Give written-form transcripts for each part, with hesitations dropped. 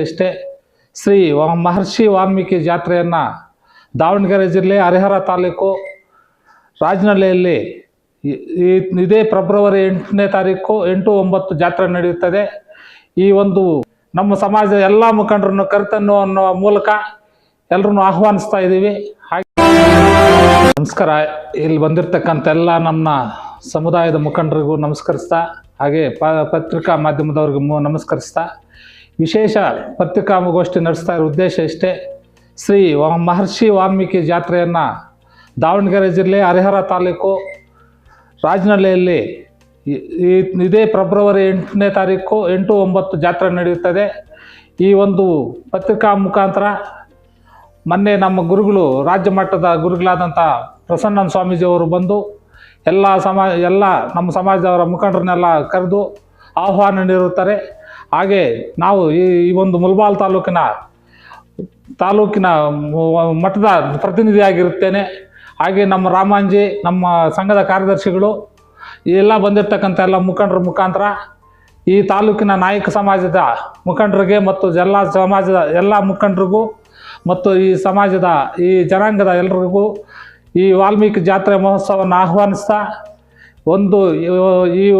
ಇಷ್ಟೇ, ಮಹರ್ಷಿ ವಾಲ್ಮೀಕಿ ಜಾತ್ರೆಯನ್ನು ದಾವಣಗೆರೆ ಜಿಲ್ಲೆ ಹರಿಹರ ತಾಲೂಕು ರಾಜನಹಳ್ಳಿಯಲ್ಲಿ ಇದೇ ಫೆಬ್ರವರಿ 8ನೇ ತಾರೀಕು 8-9 ಜಾತ್ರೆ ನಡೆಯುತ್ತದೆ. ಈ ಒಂದು ನಮ್ಮ ಸಮಾಜದ ಎಲ್ಲ ಮುಖಂಡರನ್ನು ಕರೆತನ್ನು ಅನ್ನೋ ಮೂಲಕ ಎಲ್ಲರನ್ನು ಆಹ್ವಾನಿಸ್ತಾ ಇದ್ದೀವಿ. ಹಾಗೆ ನಮಸ್ಕಾರ. ಇಲ್ಲಿ ಬಂದಿರತಕ್ಕಂಥ ಎಲ್ಲ ನಮ್ಮ ಸಮುದಾಯದ ಮುಖಂಡರಿಗೂ ನಮಸ್ಕರಿಸ್ತಾ, ಹಾಗೆ ಪತ್ರಿಕಾ ಮಾಧ್ಯಮದವ್ರಿಗೂ ನಮಸ್ಕರಿಸ್ತಾ, ವಿಶೇಷ ಪತ್ರಿಕಾಗೋಷ್ಠಿ ನಡೆಸ್ತಾ ಇರೋ ಉದ್ದೇಶ ಇಷ್ಟೇ, ಮಹರ್ಷಿ ವಾಲ್ಮೀಕಿ ಜಾತ್ರೆಯನ್ನು ದಾವಣಗೆರೆ ಜಿಲ್ಲೆ ಹರಿಹರ ತಾಲೂಕು ರಾಜನಹಳ್ಳಿಯಲ್ಲಿ ಇದೇ ಫೆಬ್ರವರಿ 8ನೇ ತಾರೀಕು 8-9 ಜಾತ್ರೆ ನಡೆಯುತ್ತದೆ. ಈ ಒಂದು ಪತ್ರಿಕಾ ಮುಖಾಂತರ ಮೊನ್ನೆ ನಮ್ಮ ಗುರುಗಳು, ರಾಜ್ಯ ಮಟ್ಟದ ಗುರುಗಳಾದಂಥ ಪ್ರಸನ್ನ ಸ್ವಾಮೀಜಿಯವರು ಬಂದು ಎಲ್ಲ ನಮ್ಮ ಸಮಾಜದವರ ಮುಖಂಡರನ್ನೆಲ್ಲ ಕರೆದು ಆಹ್ವಾನ ನೀಡುತ್ತಾರೆ. ಹಾಗೆ ನಾವು ಈ ಒಂದು ಮುಳಬಾಗಿಲು ತಾಲೂಕಿನ ಮಟ್ಟದ ಪ್ರತಿನಿಧಿಯಾಗಿರುತ್ತೇನೆ. ಹಾಗೆ ನಮ್ಮ ರಾಮಾಂಜಿ, ನಮ್ಮ ಸಂಘದ ಕಾರ್ಯದರ್ಶಿಗಳು ಎಲ್ಲ ಬಂದಿರತಕ್ಕಂಥ ಎಲ್ಲ ಮುಖಂಡರ ಮುಖಾಂತರ ಈ ತಾಲೂಕಿನ ನಾಯಕ ಸಮಾಜದ ಮುಖಂಡರಿಗೆ ಮತ್ತು ಸಮಾಜದ ಎಲ್ಲ ಮುಖಂಡರಿಗೂ ಮತ್ತು ಈ ಜನಾಂಗದ ಎಲ್ಲರಿಗೂ ಈ ವಾಲ್ಮೀಕಿ ಜಾತ್ರೆ ಮಹೋತ್ಸವವನ್ನು ಆಹ್ವಾನಿಸ್ತಾ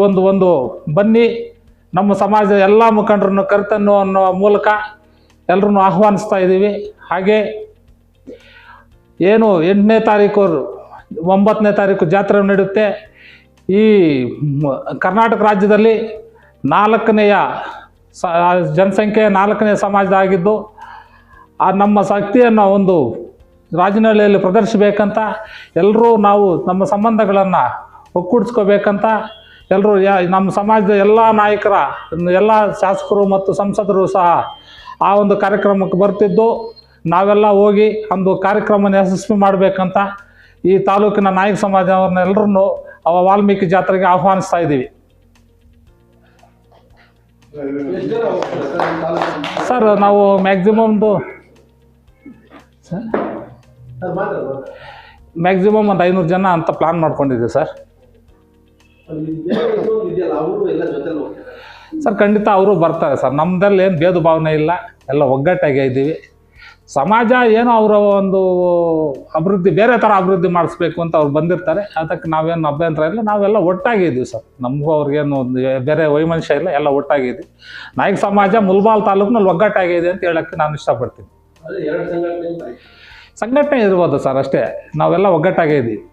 ಒಂದು ಬನ್ನಿ ನಮ್ಮ ಸಮಾಜದ ಎಲ್ಲ ಮುಖಂಡರನ್ನು ಕರೆತನ್ನು ಅನ್ನೋ ಮೂಲಕ ಎಲ್ಲರನ್ನು ಆಹ್ವಾನಿಸ್ತಾ ಇದ್ದೀವಿ. ಹಾಗೆ ಏನು 8ನೇ ತಾರೀಕು 9ನೇ ತಾರೀಕು ಜಾತ್ರೆ ನಡೆಯುತ್ತೆ. ಈ ಕರ್ನಾಟಕ ರಾಜ್ಯದಲ್ಲಿ 4ನೇಯ ಜನಸಂಖ್ಯೆ 4ನೇ ಸಮಾಜ ಆಗಿದ್ದು, ಆ ನಮ್ಮ ಶಕ್ತಿಯನ್ನು ಒಂದು ರಾಜನಹಳ್ಳಿಯಲ್ಲಿ ಪ್ರದರ್ಶಿಸಬೇಕಂತ ಎಲ್ಲರೂ ನಾವು ನಮ್ಮ ಸಂಬಂಧಗಳನ್ನು ಒಕ್ಕೂಡಿಸ್ಕೋಬೇಕಂತ ಎಲ್ಲರೂ ನಮ್ಮ ಸಮಾಜದ ಎಲ್ಲ ನಾಯಕರ, ಎಲ್ಲ ಶಾಸಕರು ಮತ್ತು ಸಂಸದರು ಸಹ ಆ ಒಂದು ಕಾರ್ಯಕ್ರಮಕ್ಕೆ ಬರ್ತಿದ್ದು, ನಾವೆಲ್ಲ ಹೋಗಿ ಒಂದು ಕಾರ್ಯಕ್ರಮನ ಯಶಸ್ವಿ ಮಾಡಬೇಕಂತ ಈ ತಾಲೂಕಿನ ನಾಯಕ ಸಮಾಜವನ್ನೆಲ್ಲರನ್ನು ವಾಲ್ಮೀಕಿ ಜಾತ್ರೆಗೆ ಆಹ್ವಾನಿಸ್ತಾ ಇದ್ದೀವಿ. ಸರ್, ನಾವು ಮ್ಯಾಕ್ಸಿಮಮ್ ಒಂದು 500 ಜನ ಅಂತ ಪ್ಲಾನ್ ಮಾಡ್ಕೊಂಡಿದ್ದೀವಿ ಸರ್. ಸರ್, ಖಂಡಿತ ಅವರು ಬರ್ತಾರೆ ಸರ್. ನಮ್ಮದಲ್ಲಿ ಏನು ಭೇದ ಭಾವನೆ ಇಲ್ಲ, ಎಲ್ಲ ಒಗ್ಗಟ್ಟಾಗೇ ಇದ್ದೀವಿ. ಸಮಾಜ ಏನೋ ಅವರ ಒಂದು ಅಭಿವೃದ್ಧಿ, ಬೇರೆ ಥರ ಅಭಿವೃದ್ಧಿ ಮಾಡಿಸ್ಬೇಕು ಅಂತ ಅವ್ರು ಬಂದಿರ್ತಾರೆ. ಅದಕ್ಕೆ ನಾವೇನು ಅಭ್ಯಂತರ ಇಲ್ಲ, ನಾವೆಲ್ಲ ಒಟ್ಟಾಗಿದ್ದೀವಿ ಸರ್. ನಮಗೂ ಅವ್ರಿಗೇನು ಬೇರೆ ವೈಮನಸ್ಯ ಇಲ್ಲ, ಎಲ್ಲ ಒಟ್ಟಾಗಿದ್ದೀವಿ. ನಾಯಕ ಸಮಾಜ ಮುಳಬಾಗಿಲು ತಾಲೂಕಿನಲ್ಲಿ ಒಗ್ಗಟ್ಟಾಗಿದೆ ಅಂತ ಹೇಳೋಕ್ಕೆ ನಾನು ಇಷ್ಟಪಡ್ತೀನಿ. ಸಂಘಟನೆ ಇರ್ಬೋದು ಸರ್, ಅಷ್ಟೇ. ನಾವೆಲ್ಲ ಒಗ್ಗಟ್ಟಾಗೇ ಇದ್ದೀವಿ.